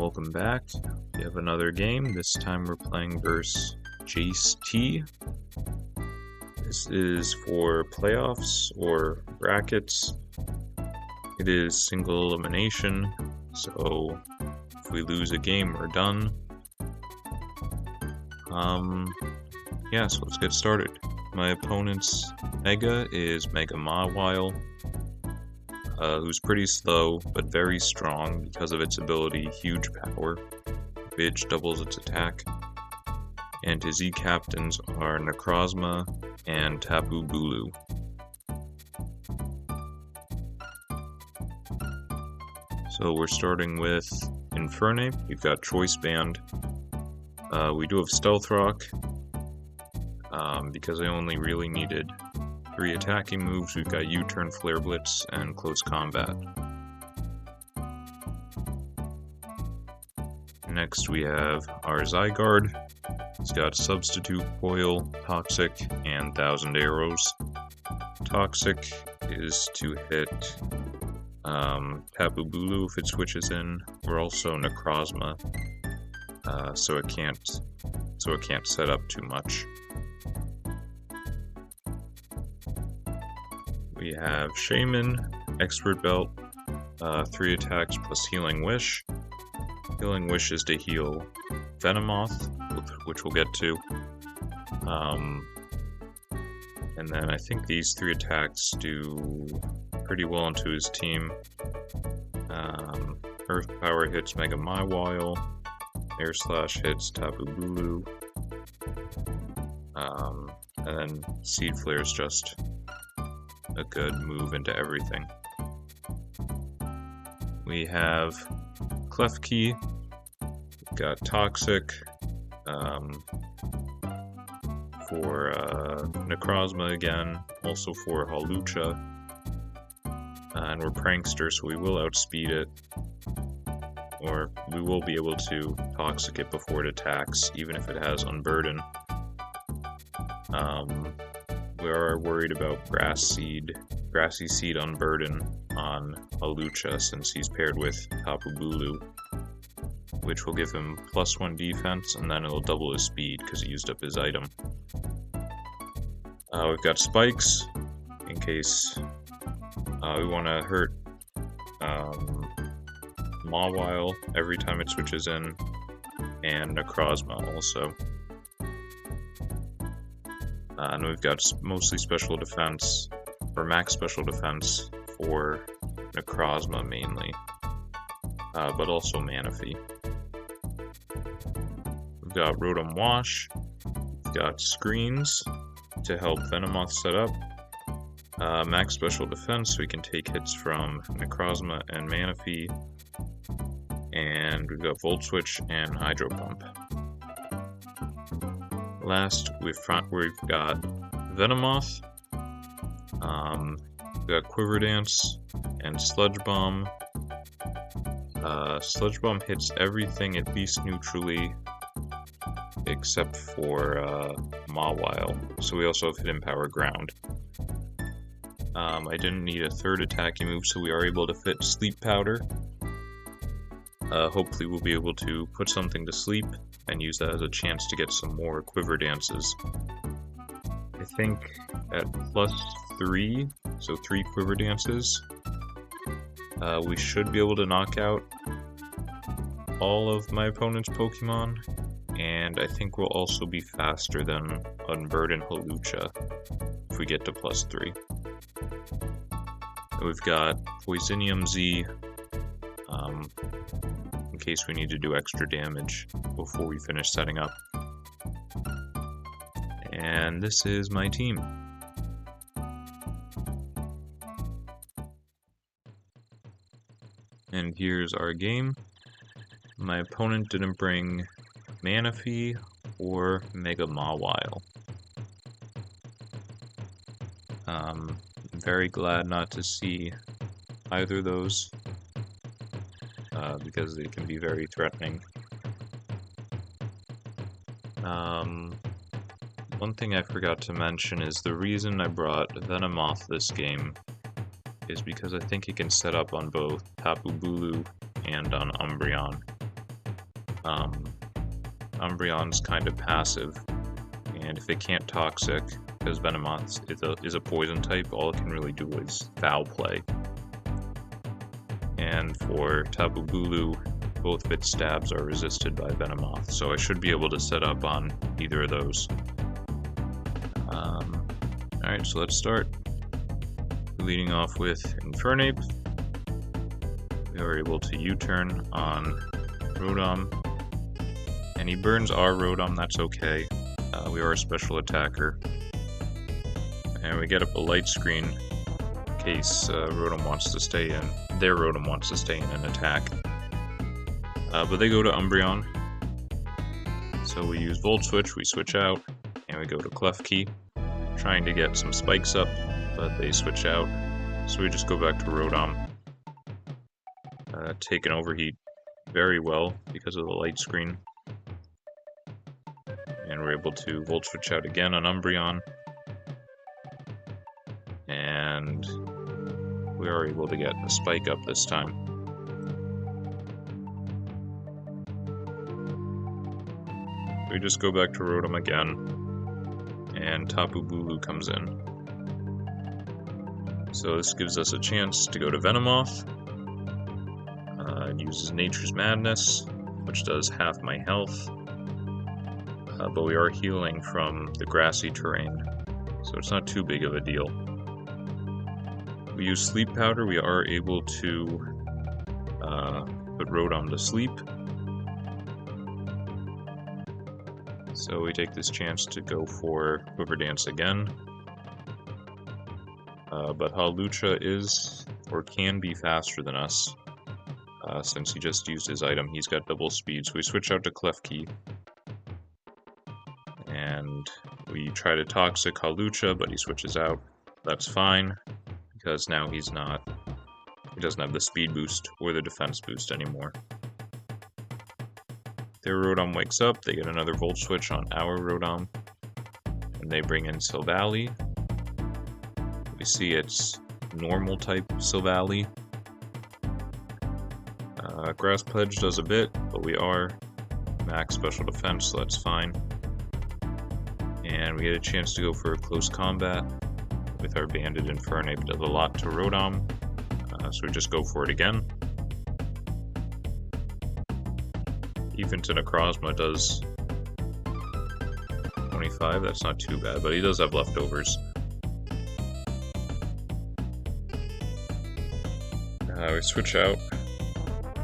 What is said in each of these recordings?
welcome back. We have another game. This time we're playing versus JaseT. This is for playoffs or brackets. It is single elimination, so if we lose a game, we're done. Yeah, so let's get started. My opponent's Mega is Mega Mawile, who's pretty slow, but very strong because of its ability, Huge Power, which doubles its attack. And his E-Captains are Necrozma and Tapu Bulu. So we're starting with Infernape. We've got Choice Band. We do have Stealth Rock, because I only really needed 3 attacking moves. We've got U-Turn, Flare Blitz, and Close Combat. Next we have our Zygarde. It's got Substitute, Coil, Toxic, and 1,000 Arrows. Toxic is to hit Tapu Bulu if it switches in, or also Necrozma, so it can't set up too much. We have Shaman, Expert Belt, 3 attacks plus Healing Wish. Healing Wish is to heal Venomoth, which we'll get to. And then I think these 3 attacks do pretty well into his team. Earth Power hits Mega Mawile, Air Slash hits Tapu Bulu, and then Seed Flare is just a good move into everything. We have Klefki, we've got Toxic, for Necrozma again, also for Hawlucha, and we're Prankster, so we will outspeed it, or we will be able to Toxic it before it attacks, even if it has Unburden. We are worried about Grassy Seed Unburden on Hawlucha since he's paired with Tapu Bulu, which will give him +1 defense, and then it'll double his speed because he used up his item. We've got Spikes, in case we want to hurt Mawile every time it switches in, and Necrozma also. And we've got mostly special defense, or max special defense for Necrozma mainly, but also Manaphy. We've got Rotom Wash, we've got Screens to help Venomoth set up, max special defense so we can take hits from Necrozma and Manaphy, and we've got Volt Switch and Hydro Pump. Last, we've got Venomoth, we've got Quiver Dance and Sludge Bomb. Sludge Bomb hits everything at least neutrally except for Mawile, so we also have Hidden Power Ground. I didn't need a 3rd attacking move, so we are able to fit Sleep Powder. Hopefully we'll be able to put something to sleep and use that as a chance to get some more Quiver Dances. I think at +3, so 3 Quiver Dances, we should be able to knock out all of my opponent's Pokemon, and I think we'll also be faster than Unburden Hawlucha if we get to +3. We've got Poisonium Z, in case we need to do extra damage before we finish setting up. And this is my team. And here's our game. My opponent didn't bring Manaphy or Mega Mawile. I'm very glad not to see either of those, because they can be very threatening. One thing I forgot to mention is the reason I brought Venomoth this game is because I think it can set up on both Tapu Bulu and on Umbreon. Umbreon's kind of passive, and if it can't Toxic, because Venomoth is a poison type, all it can really do is Foul Play. And for Tapu Bulu, both of its stabs are resisted by Venomoth, so I should be able to set up on either of those. Alright, so let's start. Leading off with Infernape. We are able to U-turn on Rotom. And he burns our Rotom, that's okay. We are a special attacker. And we get up a light screen in case Rotom wants to stay in. Their Rotom wants to stay in and attack. But they go to Umbreon. So we use Volt Switch, we switch out, and we go to Klefki, trying to get some spikes up, but they switch out. So we just go back to Rotom. Take an Overheat very well because of the light screen. And we're able to Volt Switch out again on Umbreon. And we are able to get a spike up this time. We just go back to Rotom again, and Tapu Bulu comes in. So this gives us a chance to go to Venomoth. It uses Nature's Madness, which does half my health. But we are healing from the grassy terrain, so it's not too big of a deal. We use Sleep Powder, we are able to put Rotom to sleep. So we take this chance to go for Quiver Dance again. But Hawlucha is, or can be, faster than us. Since he just used his item, he's got double speed, so we switch out to Klefki. And we try to Toxic Hawlucha, but he switches out. That's fine, because now he doesn't have the speed boost or the defense boost anymore. Their Rotom wakes up, they get another Volt Switch on our Rotom, and they bring in Silvally. We see it's normal type Silvally. Grass Pledge does a bit, but we are max special defense, so that's fine. And we get a chance to go for a close combat with our Banded Infernape. It does a lot to Rotom, so we just go for it again. Even to Necrozma does 25, that's not too bad, but he does have leftovers. We switch out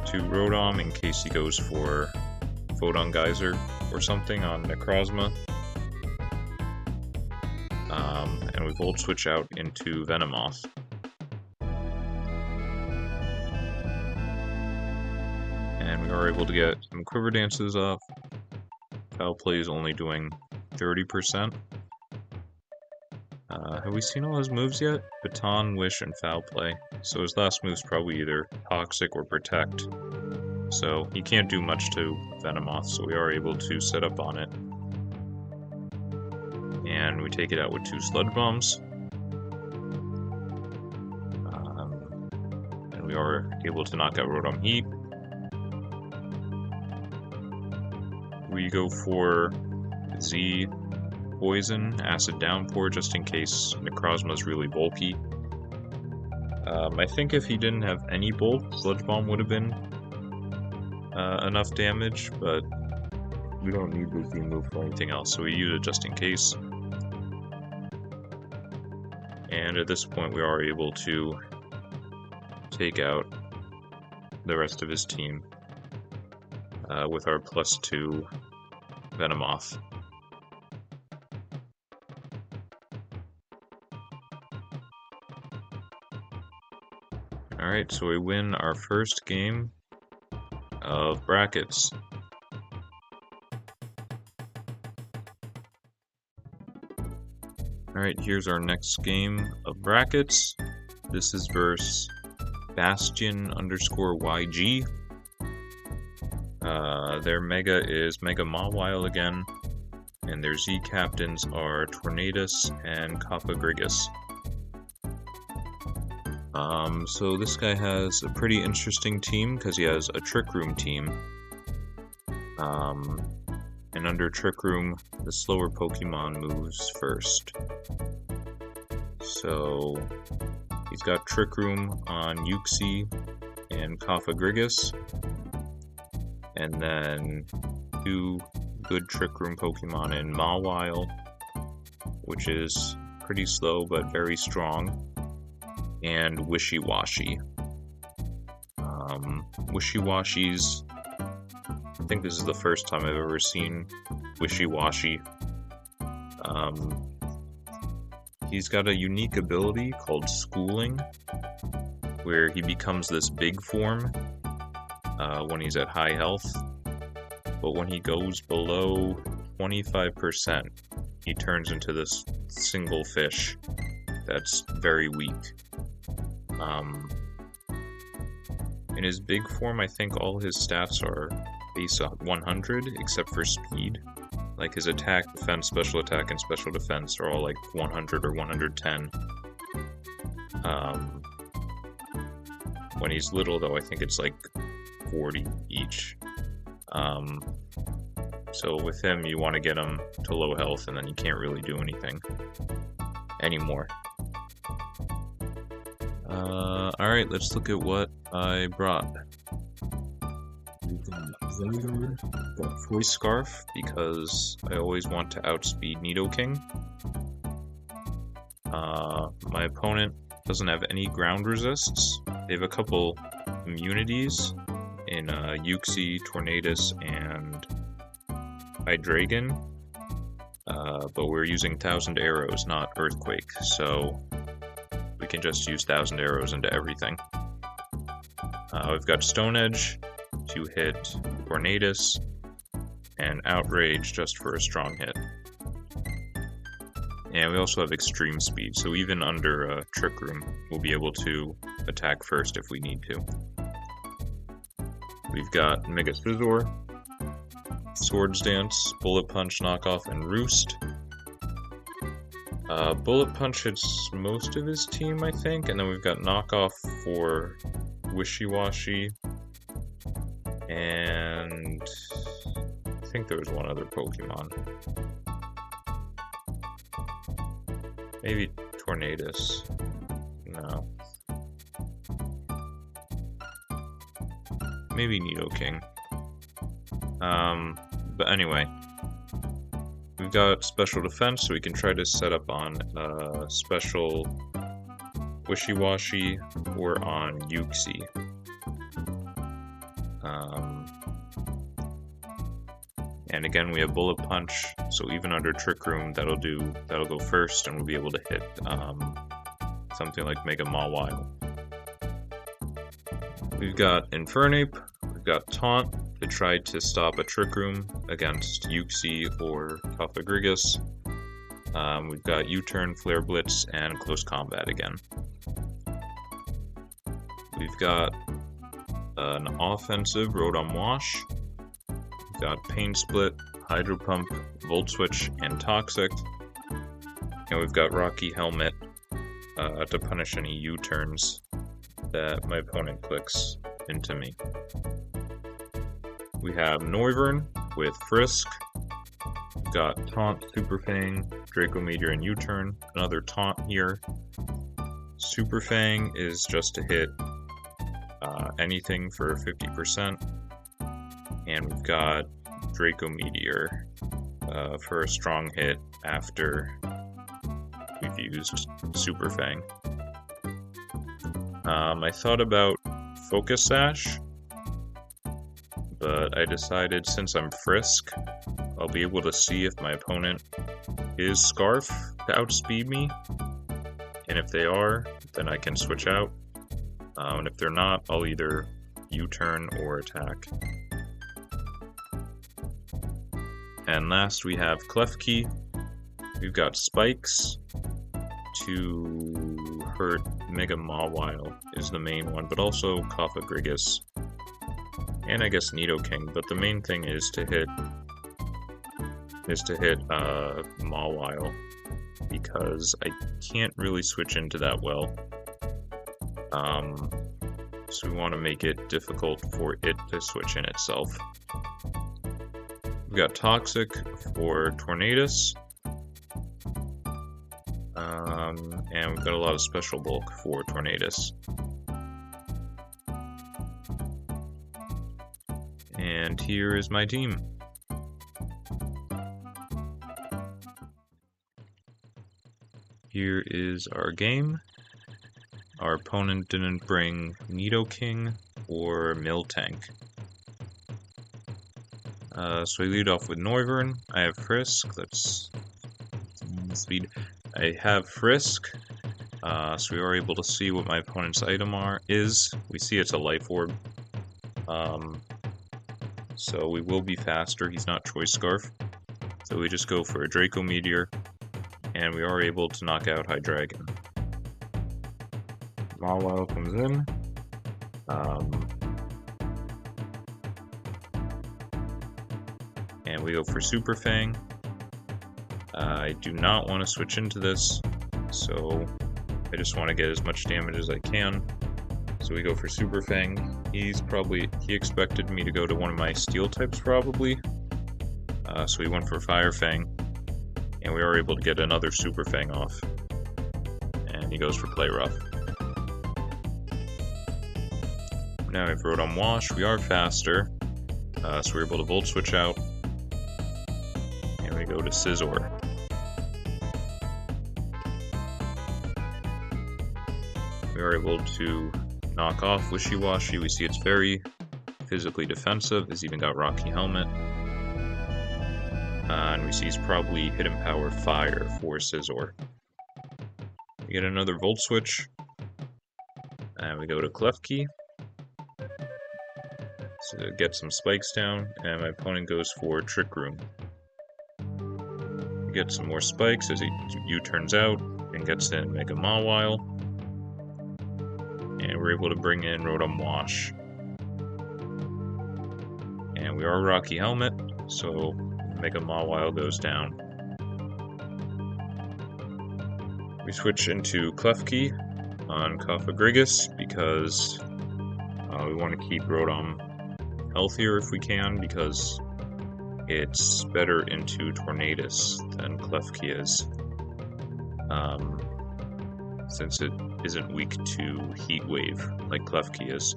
to Rotom in case he goes for Photon Geyser or something on Necrozma. And we Volt Switch out into Venomoth. And we are able to get some Quiver Dances off. Foul Play is only doing 30%. Have we seen all his moves yet? Baton, Wish, and Foul Play. So his last move's probably either Toxic or Protect. So he can't do much to Venomoth, so we are able to set up on it. And we take it out with 2 Sludge Bombs. And we are able to knock out Rotom Heat. We go for Z Poison, Acid Downpour, just in case Necrozma's really bulky. I think if he didn't have any bulk, Sludge Bomb would have been enough damage, but we don't need the Z move for anything else, so we use it just in case. And at this point we are able to take out the rest of his team with our +2 Venomoth. Alright, so we win our first game of brackets. Alright, here's our next game of brackets. This is versus Bastion_YG. Their Mega is Mega Mawile again, and their Z captains are Tornadus and Kappa Grigus. So this guy has a pretty interesting team because he has a Trick Room team. And under Trick Room, the slower Pokemon moves first. So he's got Trick Room on Uxie and Cofagrigus, and then 2 good Trick Room Pokemon in Mawile, which is pretty slow but very strong, and Wishy-Washy. Wishy-Washy's, I think this is the first time I've ever seen Wishy-Washy. He's got a unique ability called Schooling, where he becomes this big form when he's at high health, but when he goes below 25%, he turns into this single fish that's very weak. In his big form, I think all his stats are base 100, except for speed. Like his attack, defense, special attack, and special defense are all like 100 or 110. When he's little, though, I think it's like 40 each. So with him, you want to get him to low health, and then you can't really do anything anymore. Alright, let's look at what I brought. We've got Vanguard, got Voice Scarf, because I always want to outspeed Nidoking. My opponent doesn't have any ground resists. They have a couple immunities in Uxie, Tornadus, and Hydreigon. But we're using 1,000 arrows, not Earthquake, so we can just use 1,000 arrows into everything. We've got Stone Edge to hit Tornadus, and Outrage just for a strong hit. And we also have Extreme Speed, so even under Trick Room, we'll be able to attack first if we need to. We've got Mega Scizor, Swords Dance, Bullet Punch, Knockoff, and Roost. Bullet Punch hits most of his team, I think, and then we've got Knockoff for Wishy-Washy, and I think there was one other Pokemon. Maybe Tornadus. No. Maybe Nidoking. But anyway. We've got special defense, so we can try to set up on special Wishy-Washy or on Uxie. And again, we have Bullet Punch, so even under Trick Room, that'll go first, and we'll be able to hit something like Mega Mawile. We've got Infernape, we've got Taunt to try to stop a Trick Room against Uxie or Cofagrigus. We've got U-Turn, Flare Blitz, and Close Combat again. We've got an offensive Rotom Wash. We've got Pain Split, Hydro Pump, Volt Switch, and Toxic. And we've got Rocky Helmet to punish any U-turns that my opponent clicks into me. We have Noivern with Frisk. We've got Taunt, Super Fang, Draco Meteor, and U-Turn. Another Taunt here. Super Fang is just to hit anything for 50%. And we've got Draco Meteor for a strong hit after we've used Super Fang. I thought about Focus Sash, but I decided since I'm Frisk, I'll be able to see if my opponent is Scarf to outspeed me, and if they are, then I can switch out, and if they're not, I'll either U-turn or attack. And last we have Klefki. We've got Spikes to hurt Mega Mawile is the main one, but also Cofagrigus, and I guess Nidoking, but the main thing is to hit Mawile, because I can't really switch into that well. So we want to make it difficult for it to switch in itself. We've got Toxic for Tornadus. And we've got a lot of Special Bulk for Tornadus. And here is my team. Here is our game. Our opponent didn't bring Nidoking or Miltank. So we lead off with Noivern. I have Frisk. Let's speed. I have Frisk. So we are able to see what my opponent's item is. We see it's a Life Orb. So we will be faster. He's not Choice Scarf. So we just go for a Draco Meteor. And we are able to knock out Hydreigon. Mawile comes in. And we go for Super Fang. I do not want to switch into this, so I just want to get as much damage as I can. So we go for Super Fang. He expected me to go to one of my Steel types probably. So we went for Fire Fang. And we are able to get another Super Fang off. And he goes for Play Rough. Now we have Rotom Wash. We are faster. So we're able to Volt Switch out. And we go to Scizor. We are able to knock off Wishy-Washy. We see it's very physically defensive. It's even got Rocky Helmet. And we see he's probably Hidden Power Fire for Scizor. We get another Volt Switch. And we go to Klefki. So get some spikes down. And my opponent goes for Trick Room. We get some more spikes as he U-turns out and gets in Mega Mawile. And we're able to bring in Rotom Wash. And we are Rocky Helmet, so Mega Mawile goes down. We switch into Klefki on Cofagrigus because we want to keep Rotom healthier if we can, because it's better into Tornadus than Klefki is. Since it isn't weak to Heat Wave like Klefki is.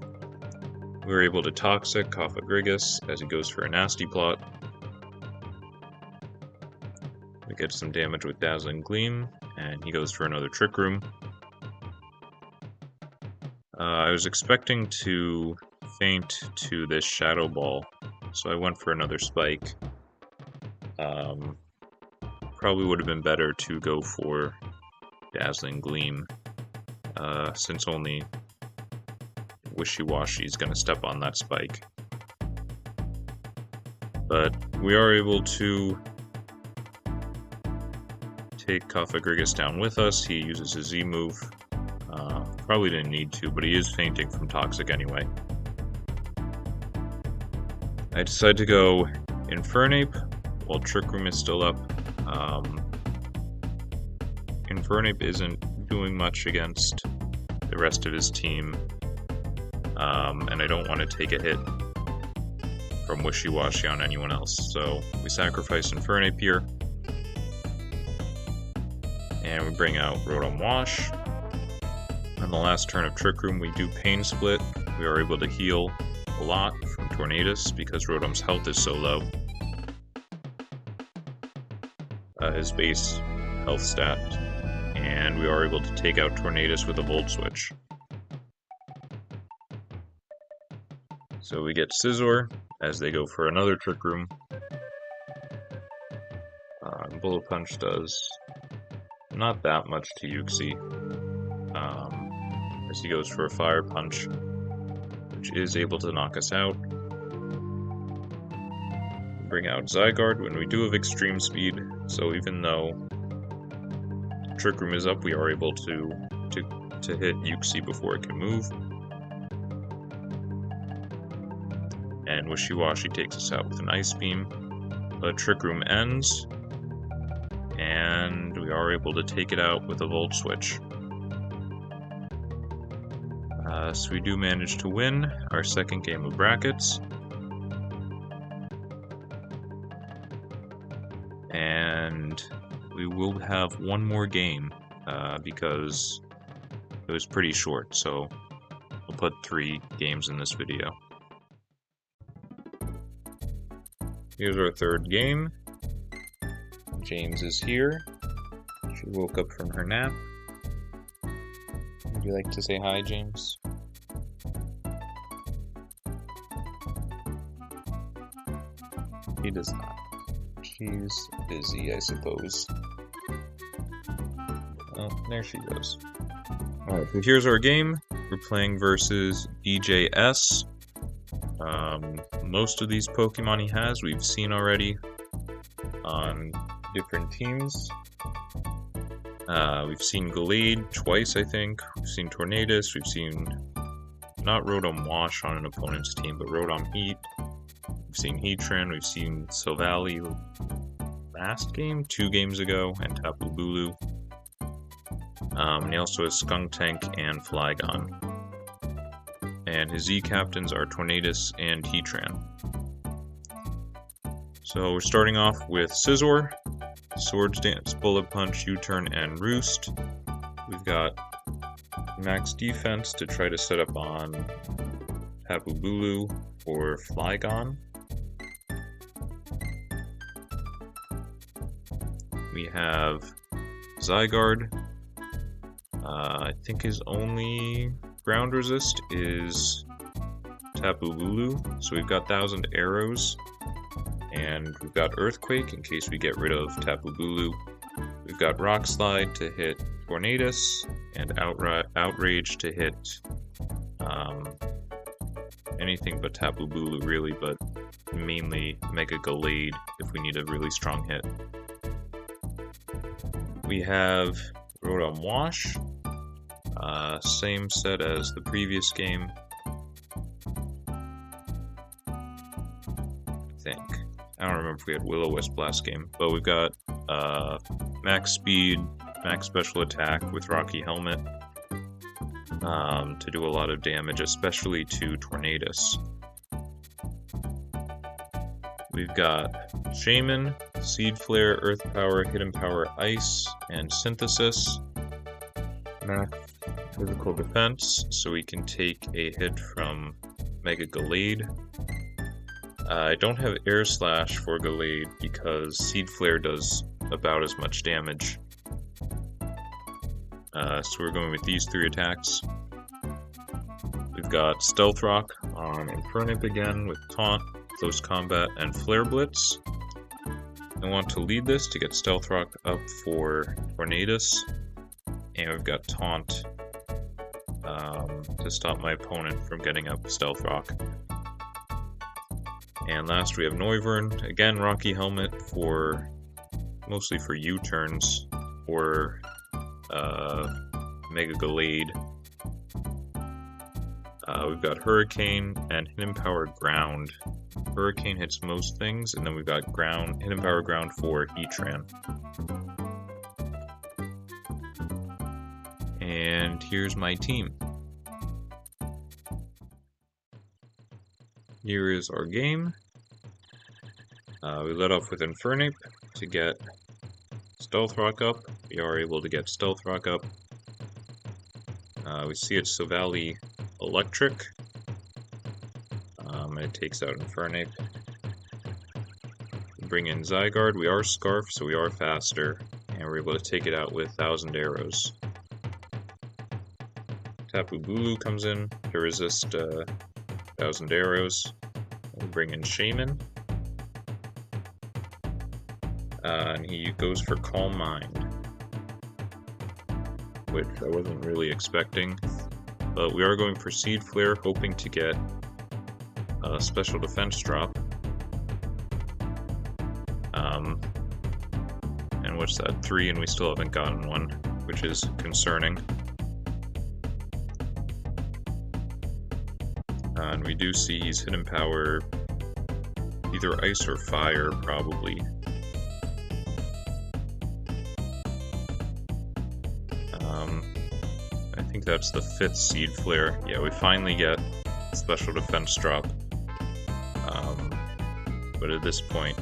We were able to Toxic Cofagrigus as he goes for a Nasty Plot. We get some damage with Dazzling Gleam, and he goes for another Trick Room. I was expecting to feint to this Shadow Ball, so I went for another Spike. Probably would have been better to go for Dazzling Gleam, since only Wishy-Washy is going to step on that spike. But we are able to take Cofagrigus down with us. He uses his Z move. Probably didn't need to, but he is fainting from Toxic anyway. I decide to go Infernape while Trick Room is still up. Infernape isn't doing much against the rest of his team, and I don't want to take a hit from Wishy-Washy on anyone else, so we sacrifice Infernape here, and we bring out Rotom Wash. On the last turn of Trick Room, we do Pain Split. We are able to heal a lot from Tornadus because Rotom's health is so low. His base health stat. And we are able to take out Tornadus with a Volt Switch. So we get Scizor as they go for another Trick Room. Bullet Punch does not that much to Yuxi, as he goes for a Fire Punch, which is able to knock us out. Bring out Zygarde when we do have Extreme Speed, so even though Trick Room is up, we are able to hit Yuxi before it can move. And Wishy-Washy takes us out with an Ice Beam. But Trick Room ends, and we are able to take it out with a Volt Switch. So we do manage to win our second game of brackets. and we will have one more game because it was pretty short, so we'll put 3 games in this video. Here's our 3rd game. James is here. She woke up from her nap. Would you like to say hi, James? He does not. She's busy, I suppose. Oh, there she goes. Alright, so here's our game. We're playing versus DJS. Most of these Pokemon he has, we've seen already on different teams. We've seen Gallade twice, I think. We've seen Tornadus. We've seen not Rotom Wash on an opponent's team, but Rotom Heat. We've seen Heatran. We've seen Silvally last game, 2 games ago, and Tapu Bulu. And he also has Skuntank and Flygon. And his Z captains are Tornadus and Heatran. So we're starting off with Scizor, Swords Dance, Bullet Punch, U-Turn, and Roost. We've got max defense to try to set up on Tapu Bulu or Flygon. We have Zygarde. I think his only ground resist is Tapu Bulu, so we've got 1,000 arrows, and we've got Earthquake in case we get rid of Tapu Bulu. We've got Rock Slide to hit Tornadus, and Outrage to hit anything but Tapu Bulu really, but mainly Mega Gallade if we need a really strong hit. We have Rotom Wash. Same set as the previous game, I think. I don't remember if we had Will-O-Wisp last game, but we've got max speed, max special attack with Rocky Helmet to do a lot of damage, especially to Tornadus. We've got Shaman, Seed Flare, Earth Power, Hidden Power, Ice, and Synthesis. Max physical defense, so we can take a hit from Mega Gallade. I don't have Air Slash for Gallade because Seed Flare does about as much damage. So we're going with these 3 attacks. We've got Stealth Rock on Infernape again with Taunt, Close Combat, and Flare Blitz. I want to lead this to get Stealth Rock up for Tornadus. And we've got Taunt to stop my opponent from getting up Stealth Rock. And last we have Noivern. Again, Rocky Helmet for mostly for U-turns or Mega Gallade. We've got Hurricane and Hidden Power Ground. Hurricane hits most things, and then we've got Hidden Power Ground for Heatran. And here's my team. Here is our game. We let off with Infernape to get Stealth Rock up. We are able to get Stealth Rock up. We see it's Silvally Electric. And it takes out Infernape. We bring in Zygarde. We are Scarf, so we are faster. And we're able to take it out with 1,000 arrows. Tapu Bulu comes in to resist 1,000 arrows. We bring in Shaman. And he goes for Calm Mind, which I wasn't really expecting. But we are going for Seed Flare, hoping to get a special defense drop. And what's that? 3, and we still haven't gotten one, which is concerning. And we do see he's Hidden Power either Ice or Fire, probably. I think that's the 5th Seed Flare. Yeah, we finally get special defense drop. But at this point,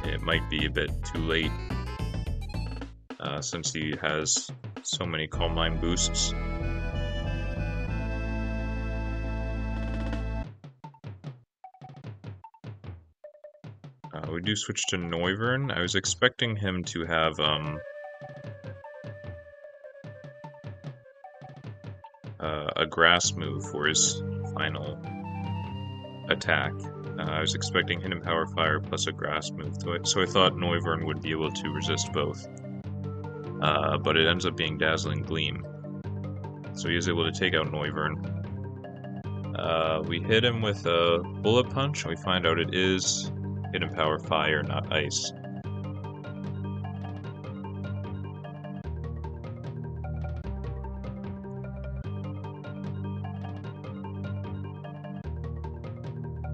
it might be a bit too late. since he has so many Calm Mind boosts. We do switch to Noivern. I was expecting him to have a grass move for his final attack. I was expecting Hidden Power Fire plus a grass move to it, so I thought Noivern would be able to resist both. But it ends up being Dazzling Gleam. So he is able to take out Noivern. We hit him with a Bullet Punch, and we find out it is Hidden Power Fire, not Ice.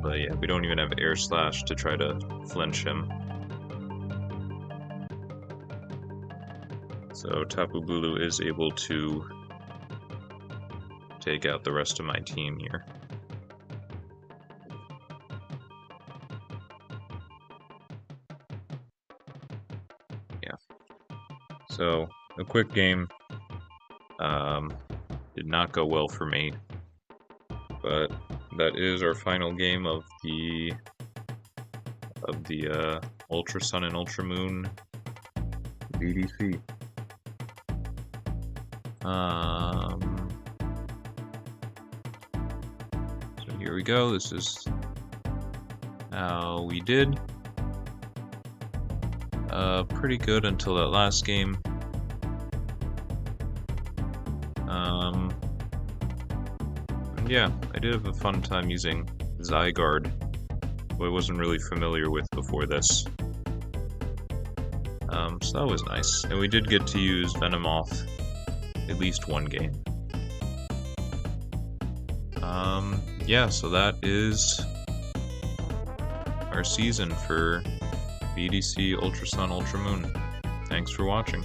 But yeah, we don't even have Air Slash to try to flinch him. So Tapu Bulu is able to take out the rest of my team here. Yeah. So, a quick game. Did not go well for me. But that is our final game of the Ultra Sun and Ultra Moon VDC. So here we go. This is how we did. Pretty good until that last game. And yeah, I did have a fun time using Zygarde, who I wasn't really familiar with before this. So that was nice. And we did get to use Venomoth at least one game. Yeah, so that is our season for VDC Ultra Sun, Ultra Moon. Thanks for watching.